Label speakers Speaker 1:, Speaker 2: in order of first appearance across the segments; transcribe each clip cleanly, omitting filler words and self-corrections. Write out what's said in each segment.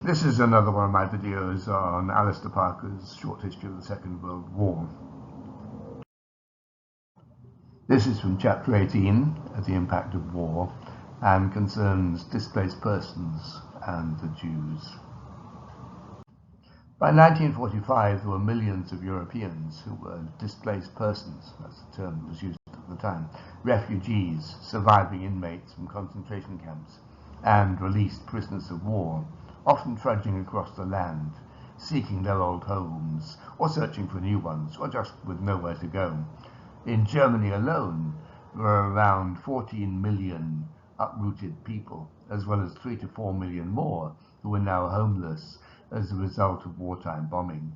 Speaker 1: This is another one of my videos on Alistair Parker's short history of the Second World War. This is from chapter 18, The Impact of War, and concerns displaced persons and the Jews. By 1945, there were millions of Europeans who were displaced persons, that's the term that was used at the time, refugees, surviving inmates from concentration camps, and released prisoners of war, often trudging across the land, seeking their old homes, or searching for new ones, or just with nowhere to go. In Germany alone, there were around 14 million uprooted people, as well as 3 to 4 million more who were now homeless as a result of wartime bombing.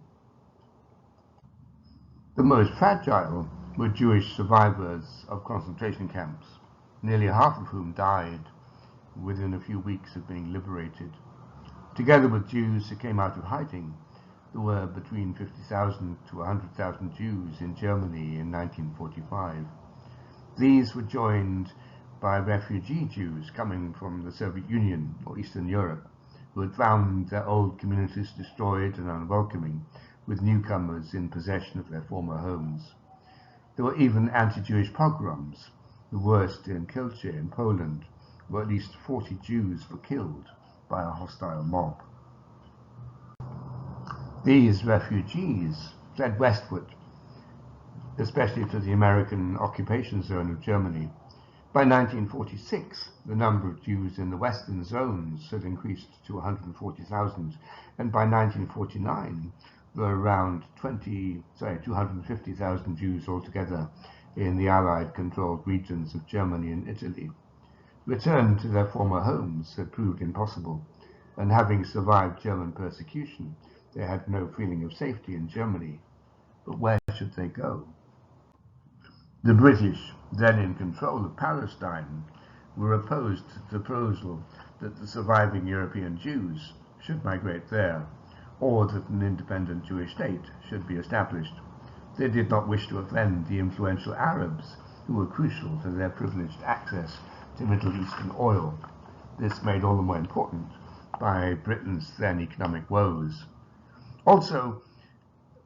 Speaker 1: The most fragile were Jewish survivors of concentration camps, nearly half of whom died within a few weeks of being liberated. Together with Jews who came out of hiding, there were between 50,000 to 100,000 Jews in Germany in 1945. These were joined by refugee Jews coming from the Soviet Union or Eastern Europe, who had found their old communities destroyed and unwelcoming, with newcomers in possession of their former homes. There were even anti-Jewish pogroms, the worst in Kielce in Poland, where at least 40 Jews were killed by a hostile mob. These refugees fled westward, especially to the American occupation zone of Germany. By 1946, the number of Jews in the western zones had increased to 140,000, and by 1949, there were around 250,000 Jews altogether in the Allied-controlled regions of Germany and Italy. Return to their former homes had proved impossible, and having survived German persecution, they had no feeling of safety in Germany. But where should they go? The British, then in control of Palestine, were opposed to the proposal that the surviving European Jews should migrate there, or that an independent Jewish state should be established. They did not wish to offend the influential Arabs, who were crucial to their privileged access to Middle Eastern oil. This made all the more important by Britain's then economic woes. Also,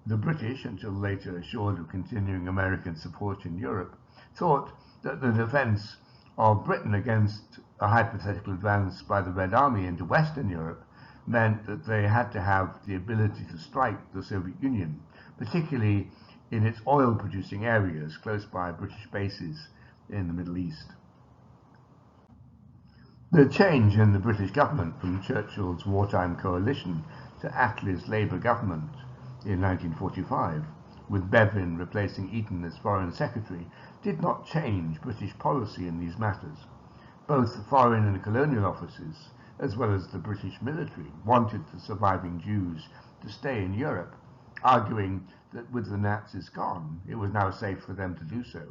Speaker 1: the British, until later assured of continuing American support in Europe, thought that the defense of Britain against a hypothetical advance by the Red Army into Western Europe meant that they had to have the ability to strike the Soviet Union, particularly in its oil-producing areas close by British bases in the Middle East. The change in the British government from Churchill's wartime coalition to Attlee's Labour government in 1945, with Bevin replacing Eton as Foreign Secretary, did not change British policy in these matters. Both the Foreign and Colonial Offices, as well as the British military, wanted the surviving Jews to stay in Europe, arguing that with the Nazis gone, it was now safe for them to do so.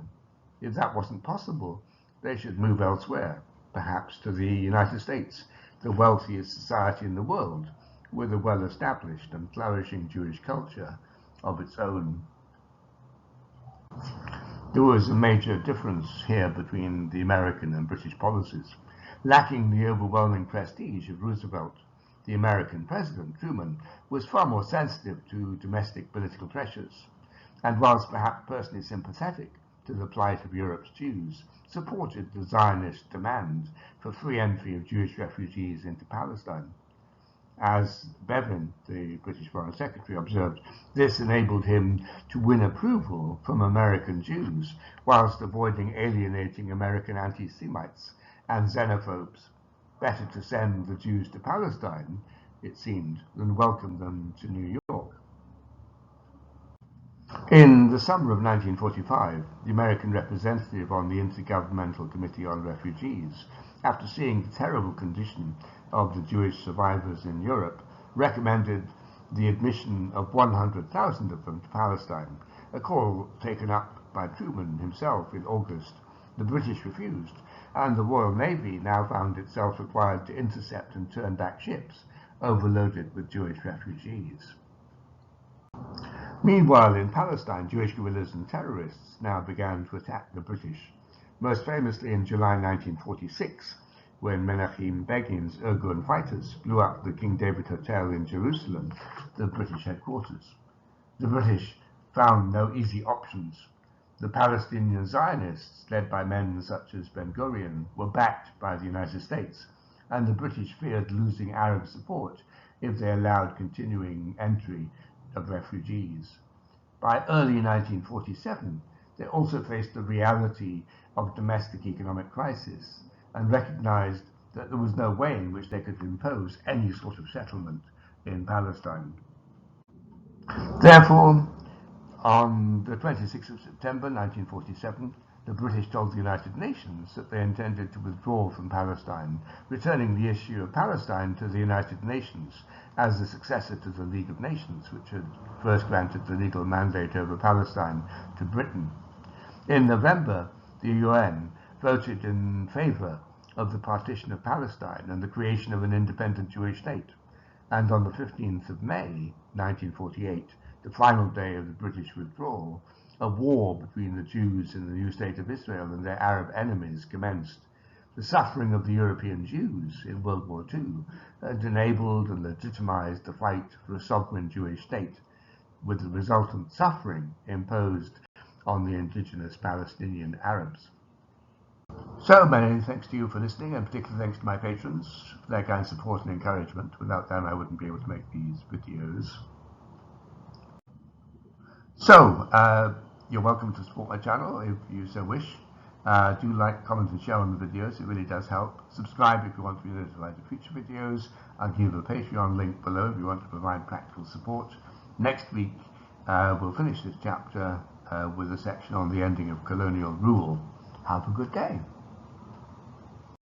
Speaker 1: If that wasn't possible, they should move elsewhere, perhaps to the United States, the wealthiest society in the world, with a well-established and flourishing Jewish culture of its own. There was a major difference here between the American and British policies. Lacking the overwhelming prestige of Roosevelt, the American president, Truman, was far more sensitive to domestic political pressures, and whilst perhaps personally sympathetic to the plight of Europe's Jews, supported the Zionist demand for free entry of Jewish refugees into Palestine. As Bevin, the British Foreign Secretary, observed, this enabled him to win approval from American Jews, whilst avoiding alienating American anti-Semites and xenophobes. Better to send the Jews to Palestine, it seemed, than welcome them to New York. In the summer of 1945, the American representative on the Intergovernmental Committee on Refugees, after seeing the terrible condition of the Jewish survivors in Europe, recommended the admission of 100,000 of them to Palestine, a call taken up by Truman himself in August. The British refused, and the Royal Navy now found itself required to intercept and turn back ships overloaded with Jewish refugees. Meanwhile, in Palestine, Jewish guerrillas and terrorists now began to attack the British. Most famously in July 1946, when Menachem Begin's Irgun fighters blew up the King David Hotel in Jerusalem, the British headquarters. The British found no easy options. The Palestinian Zionists, led by men such as Ben-Gurion, were backed by the United States, and the British feared losing Arab support if they allowed continuing entry of refugees. By early 1947, they also faced the reality of domestic economic crisis and recognized that there was no way in which they could impose any sort of settlement in Palestine. Therefore, on the 26th of September 1947, the British told the United Nations that they intended to withdraw from Palestine, returning the issue of Palestine to the United Nations as the successor to the League of Nations, which had first granted the legal mandate over Palestine to Britain. In November, the UN voted in favour of the partition of Palestine and the creation of an independent Jewish state. And on the 15th of May 1948, the final day of the British withdrawal, a war between the Jews in the new state of Israel and their Arab enemies commenced. The suffering of the European Jews in World War II had enabled and legitimized the fight for a sovereign Jewish state, with the resultant suffering imposed on the indigenous Palestinian Arabs. So many thanks to you for listening, and particularly thanks to my patrons for their kind support and encouragement. Without them, I wouldn't be able to make these videos. So, you're welcome to support my channel if you so wish. Do like, comment and share on the videos, it really does help. Subscribe if you want to be notified of future videos. I'll give a Patreon link below if you want to provide practical support. Next week, we'll finish this chapter with a section on the ending of colonial rule. Have a good day.